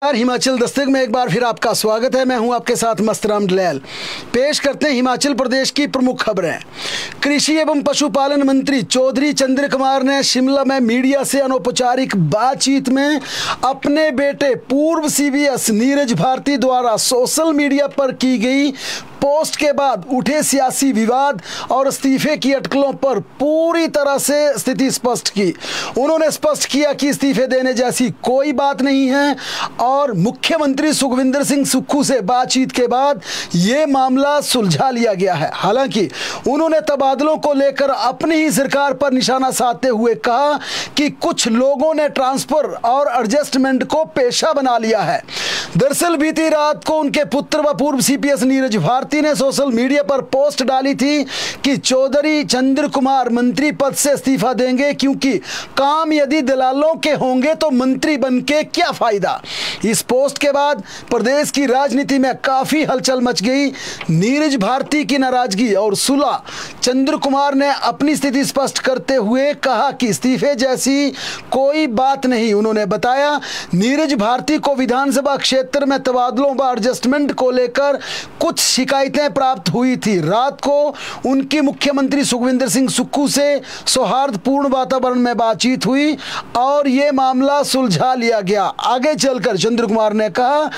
हिमाचल दस्तक में एक बार फिर आपका स्वागत है। मैं हूं आपके साथ मस्तराम डलैल। पेश करते हैं हिमाचल प्रदेश की प्रमुख खबरें। कृषि एवं पशुपालन मंत्री चौधरी चंद्र कुमार ने शिमला में मीडिया से अनौपचारिक बातचीत में अपने बेटे पूर्व सीबीएस नीरज भारती द्वारा सोशल मीडिया पर की गई पोस्ट के बाद उठे सियासी विवाद और इस्तीफे की अटकलों पर पूरी तरह से स्थिति स्पष्ट की। उन्होंने स्पष्ट किया कि इस्तीफे देने जैसी कोई बात नहीं है और मुख्यमंत्री सुखविंदर सिंह सुक्खू से बातचीत के बाद ये मामला सुलझा लिया गया है। हालांकि उन्होंने तबादलों को लेकर अपनी ही सरकार पर निशाना साधते हुए कहा कि कुछ लोगों ने ट्रांसफर और एडजस्टमेंट को पेशा बना लिया है। दरअसल बीती रात को उनके पुत्र व पूर्व सीपीएस नीरज भारती ने सोशल मीडिया पर पोस्ट डाली थी कि चौधरी चंद्र कुमार मंत्री पद से इस्तीफा देंगे, क्योंकि काम यदि दलालों के होंगे तो मंत्री बनके क्या फायदा। इस पोस्ट के बाद प्रदेश की राजनीति में काफी हलचल मच गई। नीरज भारती की नाराजगी और सुलह। चंद्र कुमार ने अपनी स्थिति स्पष्ट करते हुए कहा कि इस्तीफे जैसी कोई बात नहीं। उन्होंने बताया नीरज भारती को विधानसभा क्षेत्र में तबादलों व एडजस्टमेंट को लेकर कुछ शिकायतें प्राप्त हुई थी। रात को उनकी मुख्यमंत्री सुखविंदर सिंह सुक्खू से सौहार्दपूर्ण वातावरण में बातचीत हुई और यह मामला सुलझा लिया गया। आगे चलकर चंद्र कुमार ने कहा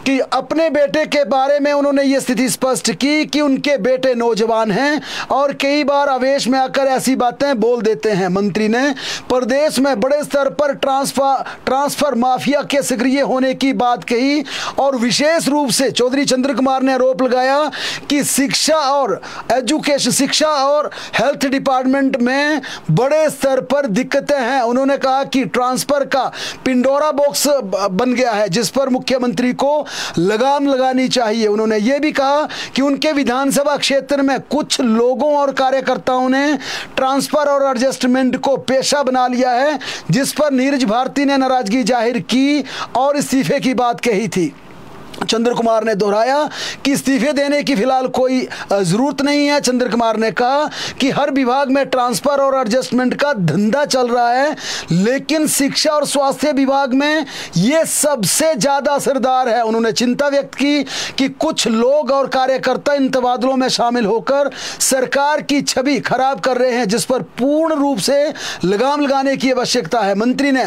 कि अपने बेटे के बारे में उन्होंने ये स्थिति स्पष्ट की कि उनके बेटे नौजवान हैं और कई बार आवेश में आकर ऐसी बातें बोल देते हैं। मंत्री ने प्रदेश में बड़े स्तर पर ट्रांसफर माफिया के सक्रिय होने की बात कही और विशेष रूप से चौधरी चंद्र कुमार ने आरोप लगाया कि शिक्षा और हेल्थ डिपार्टमेंट में बड़े स्तर पर दिक्कतें हैं। उन्होंने कहा कि ट्रांसफर का पिंडोरा बॉक्स बन गया है जिस पर मुख्यमंत्री को लगाम लगानी चाहिए। उन्होंने यह भी कहा कि उनके विधानसभा क्षेत्र में कुछ लोगों और कार्यकर्ताओं ने ट्रांसफर और एडजस्टमेंट को पेशा बना लिया है, जिस पर नीरज भारती ने नाराजगी जाहिर की और इस्तीफे की बात कही थी। चंद्र कुमार ने दोहराया कि इस्तीफे देने की फिलहाल कोई जरूरत नहीं है। चंद्र कुमार ने कहा कि हर विभाग में ट्रांसफर और एडजस्टमेंट का धंधा चल रहा है, लेकिन शिक्षा और स्वास्थ्य विभाग में ये सबसे ज्यादा असरदार है। उन्होंने चिंता व्यक्त की कि कुछ लोग और कार्यकर्ता इन तबादलों में शामिल होकर सरकार की छवि खराब कर रहे हैं, जिस पर पूर्ण रूप से लगाम लगाने की आवश्यकता है। मंत्री ने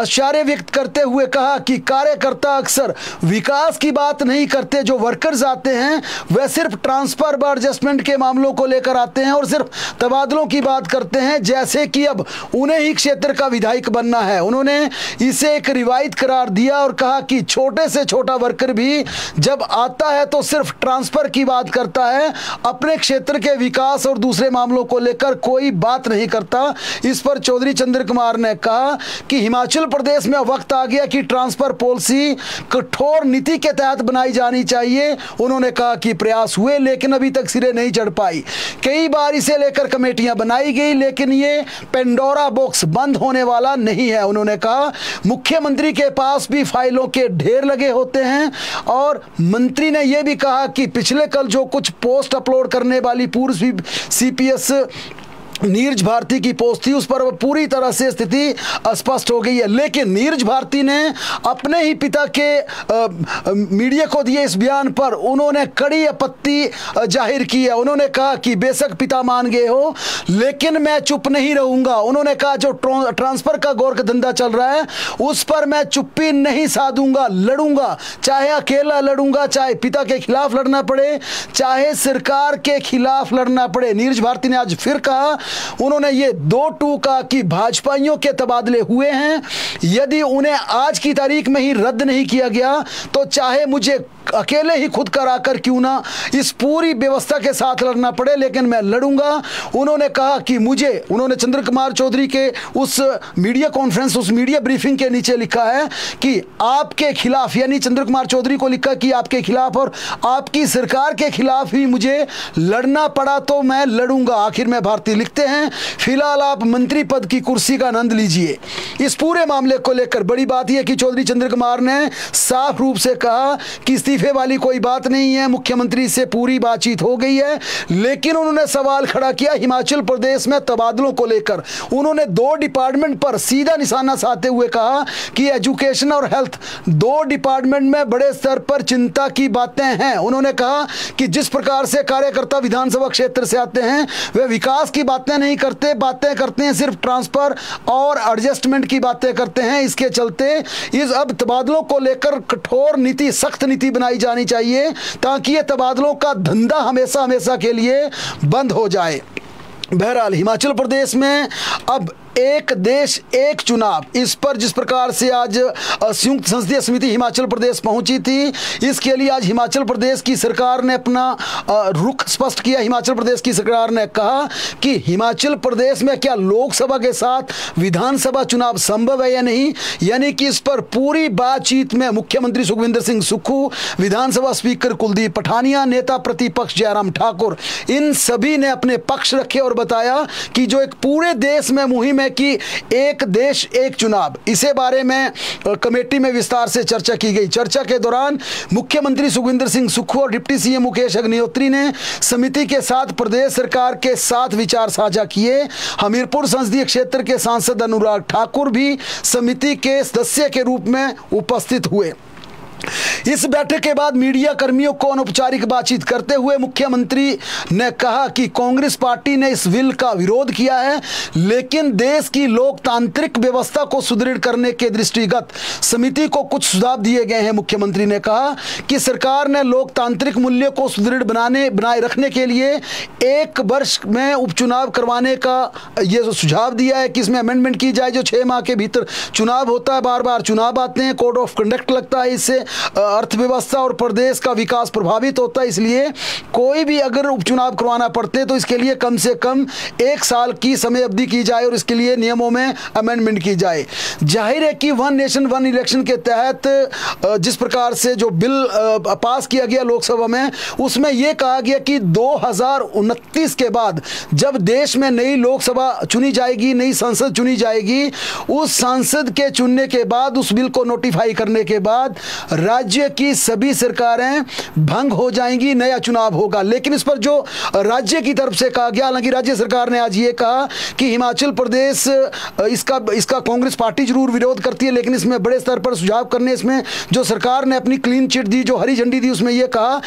आश्चर्य व्यक्त करते हुए कहा कि कार्यकर्ता अक्सर विकास की बात नहीं करते। जो वर्कर्स आते हैं वे सिर्फ ट्रांसफर व एडजस्टमेंट के मामलों को लेकर आते हैं और सिर्फ तबादलों की बात करते हैं, जैसे कि अब उन्हें ही क्षेत्र का विधायक बनना है। उन्होंने इसे एक रिवायत करार दिया और कहा कि छोटे से छोटा वर्कर भी जब आता है तो सिर्फ ट्रांसफर की बात करता है, अपने क्षेत्र के विकास और दूसरे मामलों को लेकर कोई बात नहीं करता। इस पर चौधरी चंद्र कुमार ने कहा कि हिमाचल प्रदेश में वक्त आ गया कि ट्रांसफर पॉलिसी कठोर नीति के तहत बनाई जानी चाहिए। उन्होंने कहा कि प्रयास हुए लेकिन अभी तक सिरे नहीं चढ़ पाई। कई बार इसे लेकर कमेटियां बनाई गई, लेकिन ये पेंडोरा बॉक्स बंद होने वाला नहीं है। उन्होंने कहा मुख्यमंत्री के पास भी फाइलों के ढेर लगे होते हैं और मंत्री ने यह भी कहा कि पिछले कल जो कुछ पोस्ट अपलोड करने वाली पूर्व सीपीएस नीरज भारती की पोस्ट थी उस पर पूरी तरह से स्थिति स्पष्ट हो गई है। लेकिन नीरज भारती ने अपने ही पिता के मीडिया को दिए इस बयान पर उन्होंने कड़ी आपत्ति जाहिर की है। उन्होंने कहा कि बेशक पिता मान गए हो लेकिन मैं चुप नहीं रहूंगा। उन्होंने कहा जो ट्रांसफर का गोरख धंधा चल रहा है उस पर मैं चुप्पी नहीं साधूंगा, लड़ूंगा। चाहे अकेला लड़ूंगा, चाहे पिता के खिलाफ लड़ना पड़े, चाहे सरकार के खिलाफ लड़ना पड़े। नीरज भारती ने आज फिर कहा, उन्होंने ये 2-2 कहा कि भाजपाइयों के तबादले हुए हैं, यदि उन्हें आज की तारीख में ही रद्द नहीं किया गया तो चाहे मुझे अकेले ही खुद कराकर क्यों ना इस पूरी व्यवस्था के साथ लड़ना पड़े, लेकिन मैं लड़ूंगा। उन्होंने कहा कि उन्होंने चंद्र कुमार चौधरी के उस मीडिया कॉन्फ्रेंस, उस मीडिया ब्रीफिंग के नीचे लिखा है कि आपके खिलाफ, यानी चंद्र कुमार चौधरी को लिखा कि आपके खिलाफ और आपकी सरकार के खिलाफ ही मुझे लड़ना पड़ा तो मैं लड़ूंगा। आखिर में भारती लिखते देखते हैं, फिलहाल आप मंत्री पद की कुर्सी का आनंद लीजिए। इस पूरे मामले को लेकर बड़ी बात यह कि चौधरी चंद्र कुमार ने साफ रूप से कहा कि इस्तीफे वाली कोई बात नहीं है, मुख्यमंत्री से पूरी बातचीत हो गई है। लेकिन उन्होंने सवाल खड़ा किया हिमाचल प्रदेश में तबादलों को लेकर। उन्होंने 2 डिपार्टमेंट पर सीधा निशाना साधते हुए कहा कि एजुकेशन और हेल्थ 2 डिपार्टमेंट में बड़े स्तर पर चिंता की बातें हैं। उन्होंने कहा कि जिस प्रकार से कार्यकर्ता विधानसभा क्षेत्र से आते हैं वे विकास की बातें नहीं करते, बातें करते हैं सिर्फ ट्रांसफर और एडजस्टमेंट की बातें करते हैं। इसके चलते इस अब तबादलों को लेकर कठोर नीति, सख्त नीति बनाई जानी चाहिए ताकि ये तबादलों का धंधा हमेशा हमेशा के लिए बंद हो जाए। बहरहाल हिमाचल प्रदेश में अब एक देश एक चुनाव, इस पर जिस प्रकार से आज संयुक्त संसदीय समिति हिमाचल प्रदेश पहुंची थी, इसके लिए आज हिमाचल प्रदेश की सरकार ने अपना रुख स्पष्ट किया। हिमाचल प्रदेश की सरकार ने कहा कि हिमाचल प्रदेश में क्या लोकसभा के साथ विधानसभा चुनाव संभव है या नहीं, यानी कि इस पर पूरी बातचीत में मुख्यमंत्री सुखविंदर सिंह सुक्खू, विधानसभा स्पीकर कुलदीप पठानिया, नेता प्रतिपक्ष जयराम ठाकुर, इन सभी ने अपने पक्ष रखे और बताया कि जो एक पूरे देश में मुहिम कि एक देश एक चुनाव, इसे बारे में कमेटी में विस्तार से चर्चा की गई। चर्चा के दौरान मुख्यमंत्री सुखविंदर सिंह सुक्खू और डिप्टी सीएम मुकेश अग्निहोत्री ने समिति के साथ प्रदेश सरकार के साथ विचार साझा किए। हमीरपुर संसदीय क्षेत्र के सांसद अनुराग ठाकुर भी समिति के सदस्य के रूप में उपस्थित हुए। इस बैठक के बाद मीडिया कर्मियों को अनौपचारिक बातचीत करते हुए मुख्यमंत्री ने कहा कि कांग्रेस पार्टी ने इस बिल का विरोध किया है, लेकिन देश की लोकतांत्रिक व्यवस्था को सुदृढ़ करने के दृष्टिगत समिति को कुछ सुझाव दिए गए हैं। मुख्यमंत्री ने कहा कि सरकार ने लोकतांत्रिक मूल्यों को सुदृढ़ बनाए रखने के लिए 1 वर्ष में उपचुनाव करवाने का ये सुझाव दिया है कि इसमें अमेंडमेंट की जाए। जो 6 माह के भीतर चुनाव होता है, बार बार चुनाव आते हैं, कोड ऑफ कंडक्ट लगता है, इससे अर्थव्यवस्था और प्रदेश का विकास प्रभावित होता है। इसलिए कोई भी अगर उपचुनाव करवाना पड़ते हैं तो इसके लिए कम से कम 1 साल की समय अवधि की जाए और इसके लिए नियमों में अमेंडमेंट की जाए। जाहिर है कि 1 नेशन 1 इलेक्शन के तहत जिस प्रकार से जो बिल पास किया गया लोकसभा में, उसमें यह कहा गया कि 2029 के बाद जब देश में नई लोकसभा चुनी जाएगी, नई संसद चुनी जाएगी, उस सांसद के चुनने के बाद, उस बिल को नोटिफाई करने के बाद राज्य की सभी सरकारें भंग हो जाएंगी, नया चुनाव होगा। लेकिन इस पर जो राज्य की तरफ से कहा गया, हालांकि राज्य सरकार ने आज ये कहा कि हिमाचल प्रदेश इसका कांग्रेस पार्टी जरूर विरोध करती है, लेकिन इसमें बड़े स्तर पर सुझाव करने, इसमें जो सरकार ने अपनी क्लीन चिट दी, जो हरी झंडी दी, उसमें यह कहा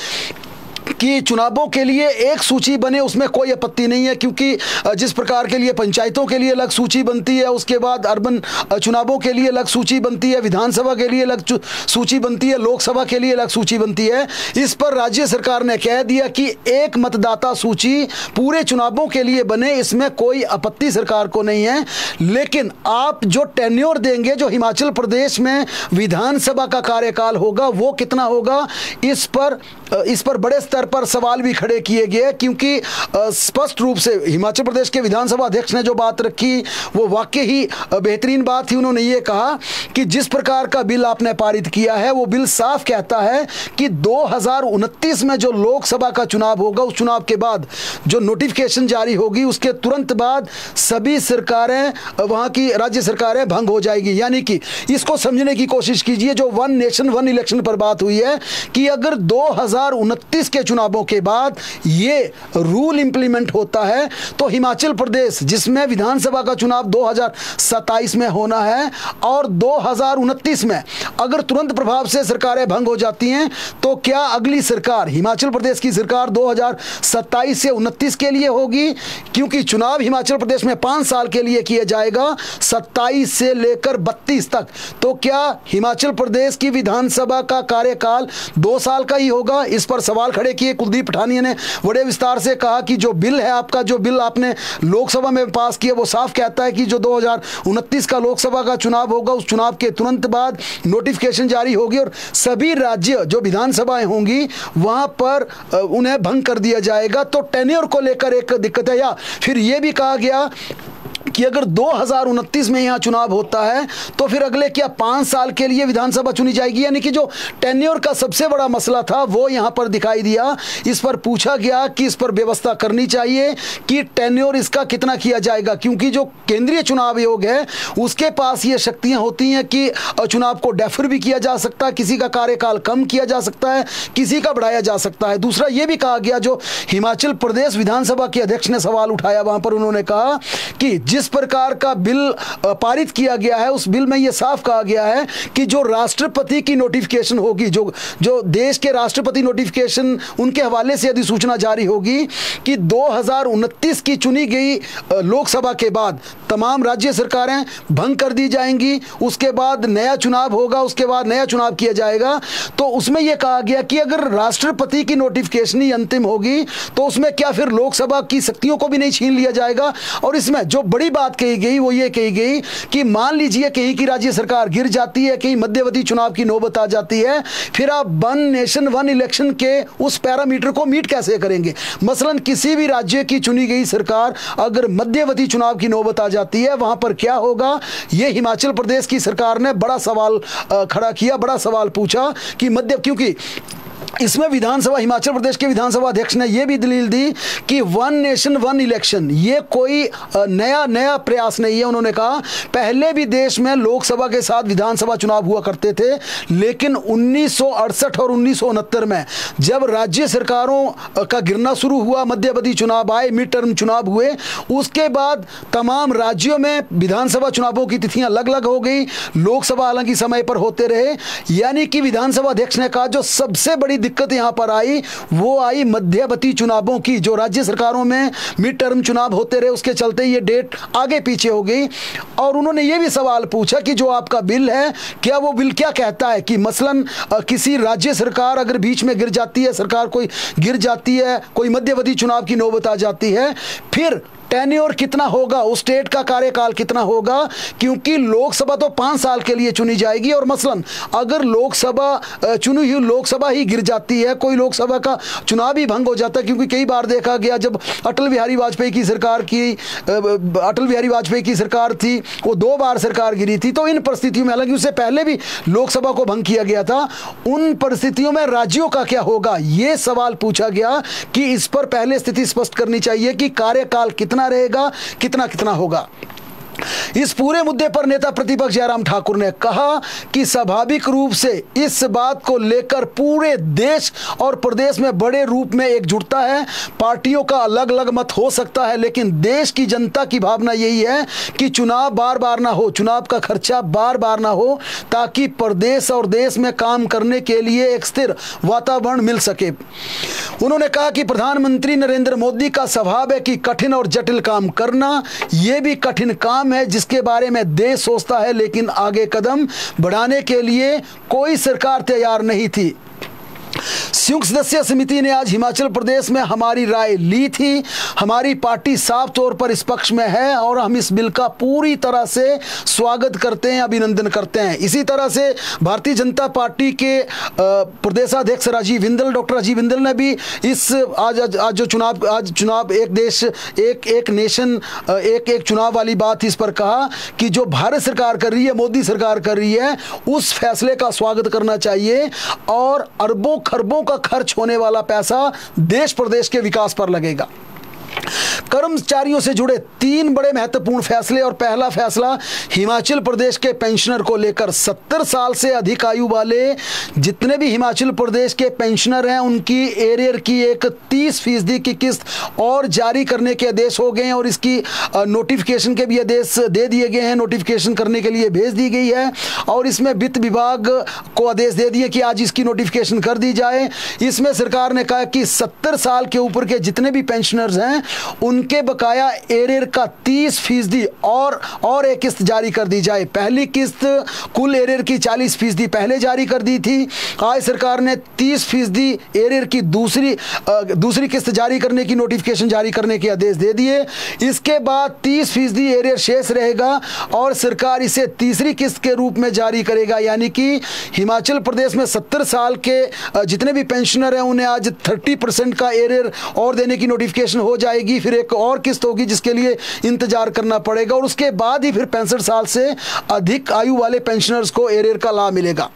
कि चुनावों के लिए एक सूची बने, उसमें कोई आपत्ति नहीं है, क्योंकि जिस प्रकार के लिए पंचायतों के लिए अलग सूची बनती है, उसके बाद अर्बन चुनावों के लिए अलग सूची बनती है, विधानसभा के लिए अलग सूची बनती है, लोकसभा के लिए अलग सूची बनती है। इस पर राज्य सरकार ने कह दिया कि एक मतदाता सूची पूरे चुनावों के लिए बने, इसमें कोई आपत्ति सरकार को नहीं है। लेकिन आप जो टेन्योर देंगे, जो हिमाचल प्रदेश में विधानसभा का कार्यकाल होगा, वो कितना होगा, इस पर बड़े स्तर पर सवाल भी खड़े किए गए, क्योंकि स्पष्ट रूप से हिमाचल प्रदेश के विधानसभा अध्यक्ष ने जो बात रखी वो वाकई ही बेहतरीन बात थी। उन्होंने ये कहा कि जिस प्रकार का बिल आपने पारित किया है, वो बिल साफ कहता है कि 2029 में जो लोकसभा का चुनाव होगा, उस चुनाव के बाद जो नोटिफिकेशन जारी होगी, उसके तुरंत बाद सभी सरकारें, वहां की राज्य सरकारें भंग हो जाएगी। यानी कि इसको समझने की कोशिश कीजिए, जो 1 नेशन 1 इलेक्शन पर बात हुई है कि अगर 2029 के चुनावों के बाद ये रूल इंप्लीमेंट होता है तो हिमाचल प्रदेश, जिसमें विधानसभा का चुनाव 2027 में होना है और 2029 में अगर तुरंत प्रभाव से सरकारें भंग हो जाती हैं, तो क्या अगली सरकार, हिमाचल प्रदेश की सरकार 2027 से 29 के लिए होगी? क्योंकि चुनाव हिमाचल प्रदेश में 5 साल के लिए किया जाएगा, 27 से लेकर 32 तक। तो क्या हिमाचल प्रदेश की विधानसभा का कार्यकाल 2 साल का ही होगा? इस पर सवाल खड़े किए। कुलदीप पठानिया ने बड़े विस्तार से कहा कि जो बिल है आपका, जो बिल आपने लोकसभा में पास किया, वो साफ कहता है कि जो 2029 का लोकसभा का चुनाव होगा, उस चुनाव के तुरंत बाद नोटिफिकेशन जारी होगी और सभी राज्य जो विधानसभाएं होंगी वहां पर उन्हें भंग कर दिया जाएगा। तो टेन्योर को लेकर एक दिक्कत है। या फिर यह भी कहा गया कि अगर 2029 में यहाँ चुनाव होता है तो फिर अगले क्या 5 साल के लिए विधानसभा चुनी जाएगी। यानी कि जो टेन्योर का सबसे बड़ा मसला था वो यहाँ पर दिखाई दिया। इस पर पूछा गया कि इस पर व्यवस्था करनी चाहिए कि टेन्योर इसका कितना किया जाएगा, क्योंकि जो केंद्रीय चुनाव आयोग है उसके पास ये शक्तियां होती हैं कि चुनाव को डेफर भी किया जा सकता है, किसी का कार्यकाल कम किया जा सकता है, किसी का बढ़ाया जा सकता है। दूसरा ये भी कहा गया, जो हिमाचल प्रदेश विधानसभा के अध्यक्ष ने सवाल उठाया वहां पर, उन्होंने कहा कि जिस प्रकार का बिल पारित किया गया है उस बिल में यह साफ कहा गया है कि जो राष्ट्रपति की नोटिफिकेशन होगी, जो देश के राष्ट्रपति नोटिफिकेशन उनके हवाले से अधिसूचना जारी होगी कि 2029 की चुनी गई लोकसभा के बाद तमाम राज्य सरकारें भंग कर दी जाएंगी, उसके बाद नया चुनाव होगा, उसके बाद नया चुनाव किया जाएगा। तो उसमें यह कहा गया कि अगर राष्ट्रपति की नोटिफिकेशन ही अंतिम होगी तो उसमें क्या फिर लोकसभा की शक्तियों को भी नहीं छीन लिया जाएगा। और इसमें जो बड़ी बात कही गई वो ये कही गई कि मान लीजिए कहीं की राज्य सरकार गिर जाती है, कहीं मध्यवर्ती चुनाव की नौबत आ जाती है, फिर आप वन नेशन वन इलेक्शन के उस पैरामीटर को मीट कैसे करेंगे। मसलन किसी भी राज्य की चुनी गई सरकार अगर मध्यवर्ती चुनाव की नौबत आ जाती है वहां पर क्या होगा। यह हिमाचल प्रदेश की सरकार ने बड़ा सवाल खड़ा किया, बड़ा सवाल पूछा कि क्योंकि इसमें विधानसभा, हिमाचल प्रदेश के विधानसभा अध्यक्ष ने यह भी दलील दी कि वन नेशन वन इलेक्शन ये कोई नया प्रयास नहीं है। उन्होंने कहा पहले भी देश में लोकसभा के साथ विधानसभा चुनाव हुआ करते थे, लेकिन 1968 और 1969 में जब राज्य सरकारों का गिरना शुरू हुआ, मध्यवर्ती चुनाव आए, मिड टर्म चुनाव हुए, उसके बाद तमाम राज्यों में विधानसभा चुनावों की तिथियां अलग अलग हो गई, लोकसभा हालांकि समय पर होते रहे। यानी कि विधानसभा अध्यक्ष ने कहा जो सबसे बड़ी दिक्कत यहां पर आई वो आई मध्यवर्ती चुनावों की, जो राज्य सरकारों में मिड टर्म चुनाव होते रहे उसके चलते ये डेट आगे पीछे हो गई। और उन्होंने ये भी सवाल पूछा कि जो आपका बिल है क्या वो बिल क्या कहता है कि मसलन किसी राज्य सरकार अगर बीच में गिर जाती है, सरकार कोई गिर जाती है, कोई मध्यवर्ती चुनाव की नौबत आ जाती है, फिर टेन्योर कितना होगा, उस स्टेट का कार्यकाल कितना होगा, क्योंकि लोकसभा तो 5 साल के लिए चुनी जाएगी। और मसलन अगर लोकसभा चुनी हुई लोकसभा ही गिर जाती है, कोई लोकसभा का चुनाव ही भंग हो जाता है, क्योंकि कई बार देखा गया जब अटल बिहारी वाजपेयी की सरकार थी वो 2 बार सरकार गिरी थी, तो इन परिस्थितियों में, हालांकि उससे पहले भी लोकसभा को भंग किया गया था, उन परिस्थितियों में राज्यों का क्या होगा, यह सवाल पूछा गया कि इस पर पहले स्थिति स्पष्ट करनी चाहिए कि कार्यकाल कितना रहेगा, कितना होगा। इस पूरे मुद्दे पर नेता प्रतिपक्ष जयराम ठाकुर ने कहा कि स्वाभाविक रूप से इस बात को लेकर पूरे देश और प्रदेश में बड़े रूप में एकजुटता है। पार्टियों का अलग अलग मत हो सकता है, लेकिन देश की जनता की भावना यही है कि चुनाव बार बार ना हो, चुनाव का खर्चा बार बार ना हो, ताकि प्रदेश और देश में काम करने के लिए एक स्थिर वातावरण मिल सके। उन्होंने कहा कि प्रधानमंत्री नरेंद्र मोदी का स्वभाव है कि कठिन और जटिल काम करना, यह भी कठिन काम है जिसके बारे में देश सोचता है, लेकिन आगे कदम बढ़ाने के लिए कोई सरकार तैयार नहीं थी। संयुक्त सदस्य समिति ने आज हिमाचल प्रदेश में हमारी राय ली थी। हमारी पार्टी साफ तौर पर इस पक्ष में है और हम इस बिल का पूरी तरह से स्वागत करते हैं, अभिनंदन करते हैं। इसी तरह से भारतीय जनता पार्टी के प्रदेशाध्यक्ष डॉक्टर राजीव बिंदल ने भी इस आज जो चुनाव एक देश एक नेशन एक चुनाव वाली बात इस पर कहा कि जो भारत सरकार कर रही है, मोदी सरकार कर रही है, उस फैसले का स्वागत करना चाहिए और अरबों खरबों का खर्च होने वाला पैसा देश प्रदेश के विकास पर लगेगा। कर्मचारियों से जुड़े 3 बड़े महत्वपूर्ण फैसले। और पहला फैसला हिमाचल प्रदेश के पेंशनर को लेकर 70 साल से अधिक आयु वाले जितने भी हिमाचल प्रदेश के पेंशनर हैं उनकी एरियर की एक 30% की किस्त और जारी करने के आदेश हो गए हैं और इसकी नोटिफिकेशन के भी आदेश दे दिए गए हैं, नोटिफिकेशन करने के लिए भेज दी गई है और इसमें वित्त विभाग को आदेश दे दिए कि आज इसकी नोटिफिकेशन कर दी जाए। इसमें सरकार ने कहा कि 70 साल के ऊपर के जितने भी पेंशनर्स हैं उनके बकाया एरियर का 30% और एक किस्त जारी कर दी जाए। पहली किस्त कुल एरियर की 40% पहले जारी कर दी थी। आज सरकार ने 30% एरियर की दूसरी किस्त जारी करने की नोटिफिकेशन जारी करने के आदेश दे दिए। इसके बाद 30% एरियर शेष रहेगा और सरकार इसे तीसरी किस्त के रूप में जारी करेगा। यानी कि हिमाचल प्रदेश में 70 साल के जितने भी पेंशनर हैं उन्हें आज 30% का एरियर और देने की नोटिफिकेशन हो जाएगी। फिर एक एक और किस्त होगी जिसके लिए इंतजार करना पड़ेगा, और उसके बाद ही फिर 65 साल से अधिक आयु वाले पेंशनर्स को एरियर का लाभ मिलेगा।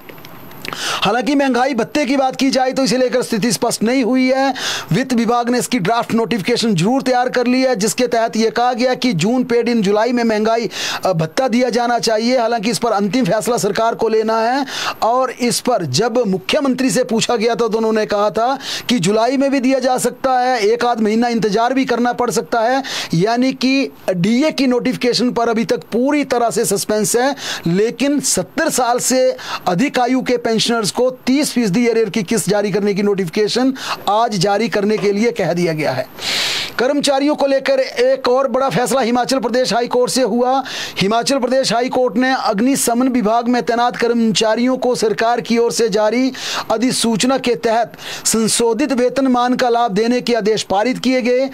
हालांकि महंगाई भत्ते की बात की जाए तो इसे लेकर स्थिति स्पष्ट नहीं हुई है। वित्त विभाग ने इसकी ड्राफ्ट नोटिफिकेशन जरूर तैयार कर ली है, जिसके तहत यह कहा गया कि जून पेड इन जुलाई में महंगाई भत्ता दिया जाना चाहिए। हालांकि इस पर अंतिम फैसला सरकार को लेना है, और इस पर जब मुख्यमंत्री से पूछा गया था तो उन्होंने कहा था कि जुलाई में भी दिया जा सकता है, एक आध महीना इंतजार भी करना पड़ सकता है। यानी कि डीए की नोटिफिकेशन पर अभी तक पूरी तरह से सस्पेंस है, लेकिन 70 साल से अधिक आयु के पेंशनर्स को 30% एरियर की किस्त जारी करने की नोटिफिकेशन आज जारी करने के लिए कह दिया गया है। कर्मचारियों को लेकर एक और बड़ा फैसला हिमाचल प्रदेश हाई कोर्ट से हुआ। हिमाचल प्रदेश हाई कोर्ट ने अग्निशमन विभाग में तैनात कर्मचारियों को सरकार की ओर से जारी अधिसूचना के तहत संशोधित वेतनमान का लाभ देने के आदेश पारित किए गए।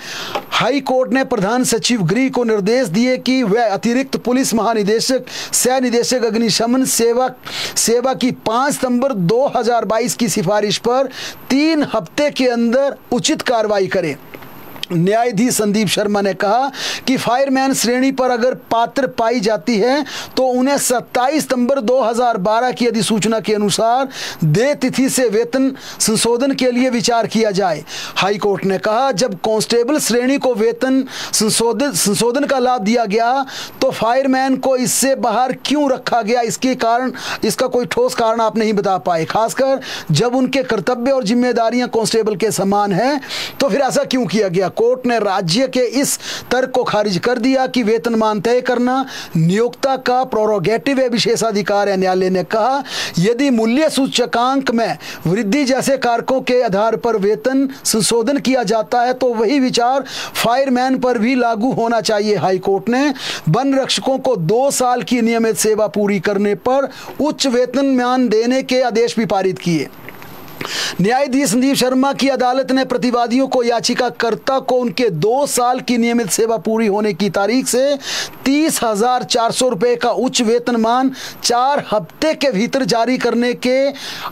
हाई कोर्ट ने प्रधान सचिव गृह को निर्देश दिए कि वह अतिरिक्त पुलिस महानिदेशक सह निदेशक अग्निशमन सेवा की 5 सितंबर 2022 की सिफारिश पर 3 हफ्ते के अंदर उचित कार्रवाई करें। न्यायाधीश संदीप शर्मा ने कहा कि फायरमैन श्रेणी पर अगर पात्र पाई जाती है तो उन्हें 27 सितंबर 2012 की अधिसूचना के अनुसार देय तिथि से वेतन संशोधन के लिए विचार किया जाए। हाई कोर्ट ने कहा, जब कांस्टेबल श्रेणी को वेतन संशोधन का लाभ दिया गया तो फायरमैन को इससे बाहर क्यों रखा गया, इसका कोई ठोस कारण आप नहीं बता पाए। खासकर जब उनके कर्तव्य और जिम्मेदारियां कांस्टेबल के समान हैं तो फिर ऐसा क्यों किया गया। कोर्ट ने राज्य के इस तर्क को खारिज कर दिया कि वेतनमान तय करना नियोक्ता का प्रोरोगेटिव है, विशेषाधिकार है। न्यायालय ने कहा, यदि मूल्य सूचकांक में वृद्धि जैसे कारकों के आधार पर वेतन संशोधन किया जाता है तो वही विचार फायरमैन पर भी लागू होना चाहिए। हाई कोर्ट ने वन रक्षकों को 2 साल की नियमित सेवा पूरी करने पर उच्च वेतनमान देने के आदेश भी पारित किए। न्यायाधीश संदीप शर्मा की अदालत ने प्रतिवादियों को याचिकाकर्ता को उनके 2 साल की नियमित सेवा पूरी होने की तारीख से 30,400 रुपये का उच्च वेतनमान 4 हफ्ते के भीतर जारी करने के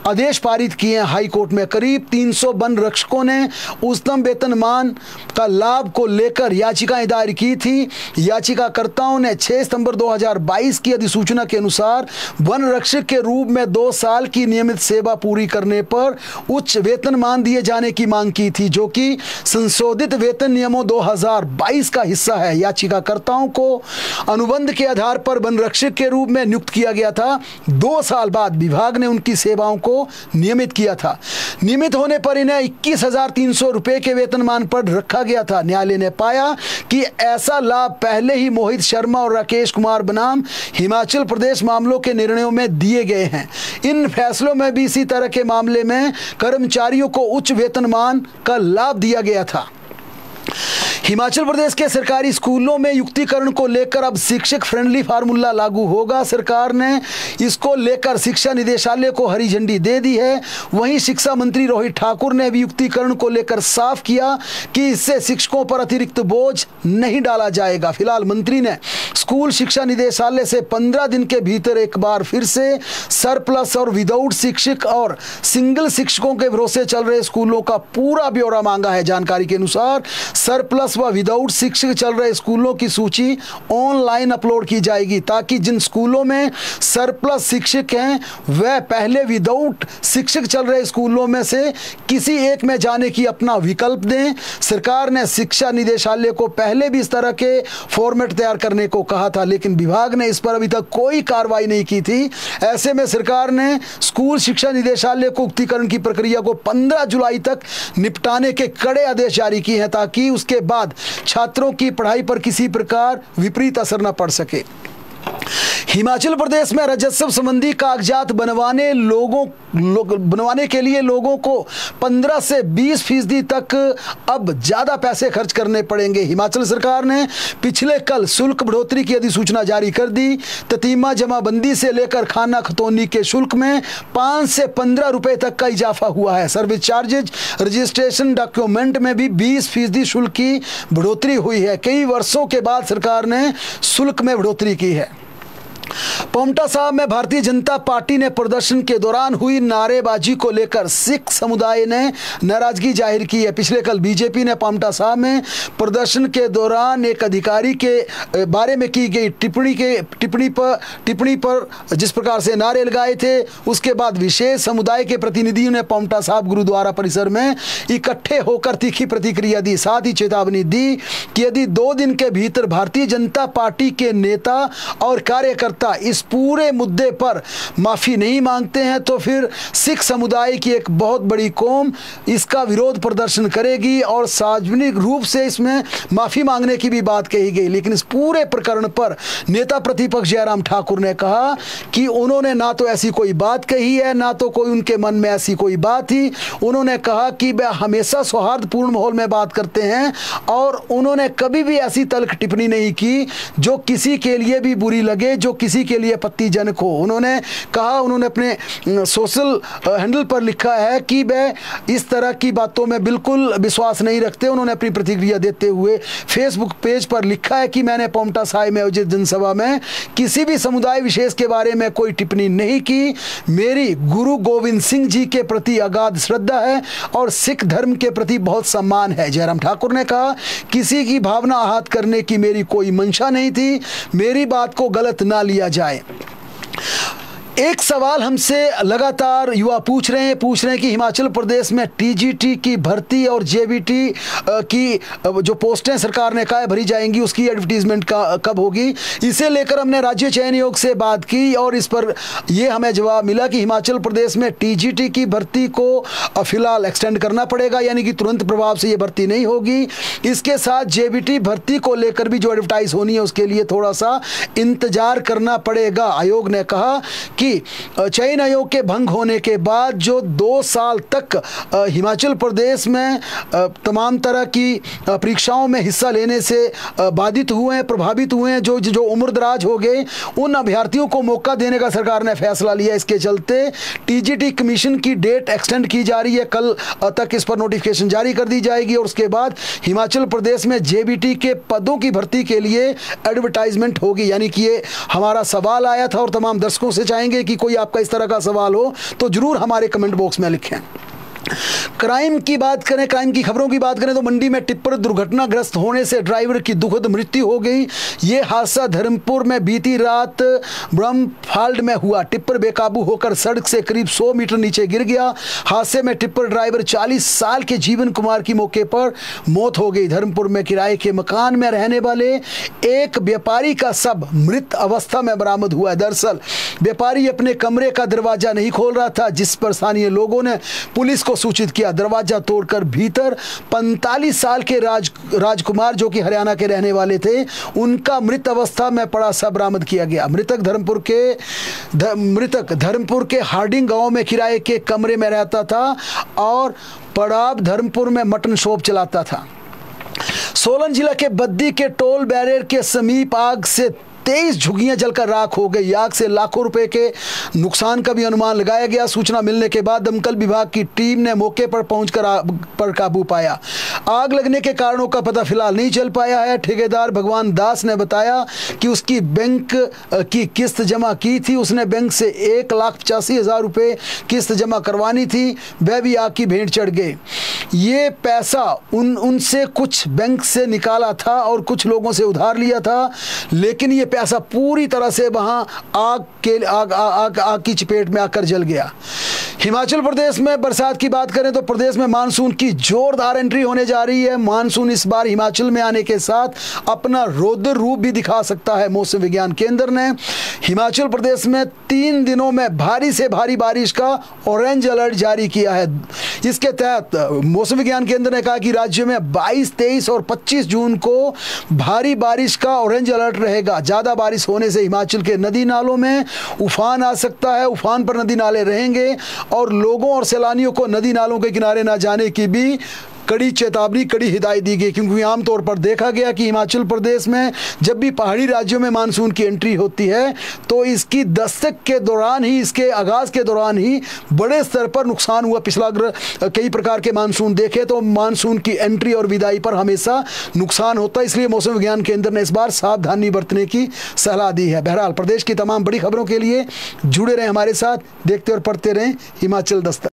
आदेश पारित किए हैं। हाई कोर्ट में करीब 300 वन रक्षकों ने उच्चतम वेतनमान का लाभ को लेकर याचिकाएं दायर की थी। याचिकाकर्ताओं ने 6 सितंबर 2022 की अधिसूचना के अनुसार वन रक्षक के रूप में 2 साल की नियमित सेवा पूरी करने पर उच्च वेतनमान दिए जाने की मांग की थी, जो कि संशोधित वेतन नियमों 2022 का हिस्सा है। याचिकाकर्ताओं को अनुबंध के आधार पर वन रक्षक के रूप में नियुक्त किया गया था। 2 साल बाद विभाग ने उनकी सेवाओं को नियमित किया था। नियमित होने पर इन्हें 21,300 रुपये के वेतनमान पर रखा गया था। न्यायालय ने पाया कि ऐसा लाभ पहले ही मोहित शर्मा और राकेश कुमार बनाम हिमाचल प्रदेश मामलों के निर्णयों में दिए गए हैं। इन फैसलों में भी इसी तरह के मामले में कर्मचारियों को उच्च वेतनमान का लाभ दिया गया था। हिमाचल प्रदेश के सरकारी स्कूलों में युक्तिकरण को लेकर अब शिक्षक फ्रेंडली फार्मूला लागू होगा। सरकार ने इसको लेकर शिक्षा निदेशालय को हरी झंडी दे दी है। वहीं शिक्षा मंत्री रोहित ठाकुर ने भी युक्तिकरण को लेकर साफ किया कि इससे शिक्षकों पर अतिरिक्त बोझ नहीं डाला जाएगा। फिलहाल मंत्री ने स्कूल शिक्षा निदेशालय से 15 दिन के भीतर एक बार फिर से सरप्लस और विदाउट शिक्षक और सिंगल शिक्षकों के भरोसे चल रहे स्कूलों का पूरा ब्यौरा मांगा है। जानकारी के अनुसार सरप्लस व विदाउट शिक्षक चल रहे स्कूलों की सूची ऑनलाइन अपलोड की जाएगी, ताकि जिन स्कूलों में सरप्लस शिक्षक हैं वह पहले विदाउट शिक्षक चल रहे स्कूलों में से किसी एक में जाने की अपना विकल्प दें। सरकार ने शिक्षा निदेशालय को पहले भी इस तरह के फॉर्मेट तैयार करने को कहा था, लेकिन विभाग ने इस पर अभी तक कोई कार्रवाई नहीं की थी। ऐसे में सरकार ने स्कूल शिक्षा निदेशालय को युक्तिकरण की प्रक्रिया को 15 जुलाई तक निपटाने के कड़े आदेश जारी किए हैं, ताकि उसके बाद छात्रों की पढ़ाई पर किसी प्रकार विपरीत असर न पड़ सके। हिमाचल प्रदेश में राजस्व संबंधी कागजात बनवाने के लिए लोगों को 15 से 20% तक अब ज्यादा पैसे खर्च करने पड़ेंगे। हिमाचल सरकार ने पिछले कल शुल्क बढ़ोतरी की अधिसूचना जारी कर दी। ततीमा जमाबंदी से लेकर खाना खतौनी के शुल्क में 5 से 15 रुपए तक का इजाफा हुआ है। सर्विस चार्जेज रजिस्ट्रेशन डॉक्यूमेंट में भी 20% शुल्क की बढ़ोतरी हुई है। कई वर्षों के बाद सरकार ने शुल्क में बढ़ोतरी की है। पांवटा साहब में भारतीय जनता पार्टी ने प्रदर्शन के दौरान हुई नारेबाजी को लेकर सिख समुदाय ने नाराजगी जाहिर की है। पिछले कल बीजेपी ने पांवटा साहब में प्रदर्शन के दौरान एक अधिकारी के बारे में की गई टिप्पणी पर जिस प्रकार से नारे लगाए थे, उसके बाद विशेष समुदाय के प्रतिनिधियों ने पांवटा साहब गुरुद्वारा परिसर में इकट्ठे होकर तीखी प्रतिक्रिया दी। साथ ही चेतावनी दी कि यदि 2 दिन के भीतर भारतीय जनता पार्टी के नेता और कार्यकर्ता इस पूरे मुद्दे पर माफी नहीं मांगते हैं तो फिर सिख समुदाय की एक बहुत बड़ी कौम इसका विरोध प्रदर्शन करेगी और सार्वजनिक रूप से इसमें माफी मांगने की भी बात कही गई। लेकिन इस पूरे प्रकरण पर नेता प्रतिपक्ष जयराम ठाकुर ने कहा कि उन्होंने ना तो ऐसी कोई बात कही है, ना तो कोई उनके मन में ऐसी कोई बात थी। उन्होंने कहा कि वे हमेशा सौहार्दपूर्ण माहौल में बात करते हैं और उन्होंने कभी भी ऐसी तल्ख टिप्पणी नहीं की जो किसी के लिए भी बुरी लगे, जो किसी के लिए आपत्तिजनक हो। उन्होंने कहा, उन्होंने अपने सोशल हैंडल पर लिखा है कि वे इस तरह की बातों में बिल्कुल विश्वास नहीं रखते। उन्होंने अपनी प्रतिक्रिया देते हुए फेसबुक पेज पर लिखा है कि मैंने पांवटा साहिब में आयोजित जनसभा में किसी भी समुदाय विशेष के बारे में कोई टिप्पणी नहीं की। मेरी गुरु गोविंद सिंह जी के प्रति अगाध श्रद्धा है और सिख धर्म के प्रति बहुत सम्मान है। जयराम ठाकुर ने कहा, किसी की भावना आहत करने की मेरी कोई मंशा नहीं थी, मेरी बात को गलत ना लिया जाए। एक सवाल हमसे लगातार युवा पूछ रहे हैं कि हिमाचल प्रदेश में टीजीटी की भर्ती और जेबीटी की जो पोस्टें सरकार ने कहा है भरी जाएंगी, उसकी एडवर्टीजमेंट कब होगी। इसे लेकर हमने राज्य चयन आयोग से बात की और इस पर यह हमें जवाब मिला कि हिमाचल प्रदेश में टीजीटी की भर्ती को फिलहाल एक्सटेंड करना पड़ेगा, यानी कि तुरंत प्रभाव से ये भर्ती नहीं होगी। इसके साथ जेबीटी भर्ती को लेकर भी जो एडवर्टाइज होनी है उसके लिए थोड़ा सा इंतजार करना पड़ेगा। आयोग ने कहा कि चयन आयोग के भंग होने के बाद जो 2 साल तक हिमाचल प्रदेश में तमाम तरह की परीक्षाओं में हिस्सा लेने से बाधित हुए हैं, प्रभावित हुए हैं, जो उम्रदराज हो गए, उन अभ्यर्थियों को मौका देने का सरकार ने फैसला लिया। इसके चलते टीजीटी कमीशन की डेट एक्सटेंड की जा रही है, कल तक इस पर नोटिफिकेशन जारी कर दी जाएगी और उसके बाद हिमाचल प्रदेश में जेबीटी के पदों की भर्ती के लिए एडवर्टाइजमेंट होगी। यानी कि ये हमारा सवाल आया था और तमाम दर्शकों से चाहेंगे कि कोई आपका इस तरह का सवाल हो तो जरूर हमारे कमेंट बॉक्स में लिखें। क्राइम की बात करें, क्राइम की खबरों की बात करें तो मंडी में टिप्पर दुर्घटनाग्रस्त होने से ड्राइवर की दुखद मृत्यु हो गई। ये हादसा धर्मपुर में बीती रात ब्रह्मफाल्ड में हुआ। टिप्पर बेकाबू होकर सड़क से करीब 100 मीटर नीचे गिर गया। हादसे में टिप्पर ड्राइवर 40 साल के जीवन कुमार की मौके पर मौत हो गई। धर्मपुर में किराए के मकान में रहने वाले एक व्यापारी का शव मृत अवस्था में बरामद हुआ है। दरअसल व्यापारी अपने कमरे का दरवाजा नहीं खोल रहा था, जिस पर स्थानीय लोगों ने पुलिस को सूचित किया। दरवाजा तोड़कर भीतर 45 साल के राजकुमार जो कि हरियाणा के रहने वाले थे, उनका मृत अवस्था में पड़ा शव बरामद किया गया। मृतक धर्मपुर के हार्डिंग गांव में किराए के कमरे में रहता था और पड़ाव धर्मपुर में मटन शॉप चलाता था। सोलन जिला के बद्दी के टोल बैरियर के समीप आग से 23 झुग्गियां जलकर राख हो गई। आग से लाखों रुपए के नुकसान का भी अनुमान लगाया गया। सूचना मिलने के बाद दमकल विभाग की टीम ने मौके पर पहुंचकर आग पर काबू पाया। आग लगने के कारणों का पता फिलहाल नहीं चल पाया है। ठेकेदार भगवान दास ने बताया कि उसकी बैंक की किस्त जमा की थी। उसने बैंक से 1,85,000 रुपये किस्त जमा करवानी थी, वह भी आग की भेंट चढ़ गए। ये पैसा उनसे कुछ बैंक से निकाला था और कुछ लोगों से उधार लिया था, लेकिन ये पैसा पूरी तरह से वहां आग की चपेट में आकर जल गया। हिमाचल प्रदेश में बरसात की बात करें तो प्रदेश में मानसून की जोरदार एंट्री होने जा रही है। मानसून इस बार हिमाचल में आने के साथ अपना रौद्र रूप भी दिखा सकता है। मौसम विज्ञान केंद्र ने हिमाचल प्रदेश में 3 दिनों में भारी से भारी बारिश का ऑरेंज अलर्ट जारी किया है। इसके तहत मौसम विज्ञान केंद्र ने कहा कि राज्य में 22, 23 और 25 जून को भारी बारिश का ऑरेंज अलर्ट रहेगा। ज्यादा बारिश होने से हिमाचल के नदी नालों में उफान आ सकता है। उफान पर नदी नाले रहेंगे और लोगों और सैलानियों को नदी नालों के किनारे ना जाने की भी कड़ी चेतावनी, कड़ी हिदायत दी गई, क्योंकि आमतौर पर देखा गया कि हिमाचल प्रदेश में जब भी पहाड़ी राज्यों में मानसून की एंट्री होती है तो इसकी दस्तक के दौरान ही, इसके आगाज़ के दौरान ही बड़े स्तर पर नुकसान हुआ। पिछला अगर कई प्रकार के मानसून देखे तो मानसून की एंट्री और विदाई पर हमेशा नुकसान होता है, इसलिए मौसम विज्ञान केंद्र ने इस बार सावधानी बरतने की सलाह दी है। बहरहाल प्रदेश की तमाम बड़ी खबरों के लिए जुड़े रहें हमारे साथ, देखते और पढ़ते रहें हिमाचल दस्तक।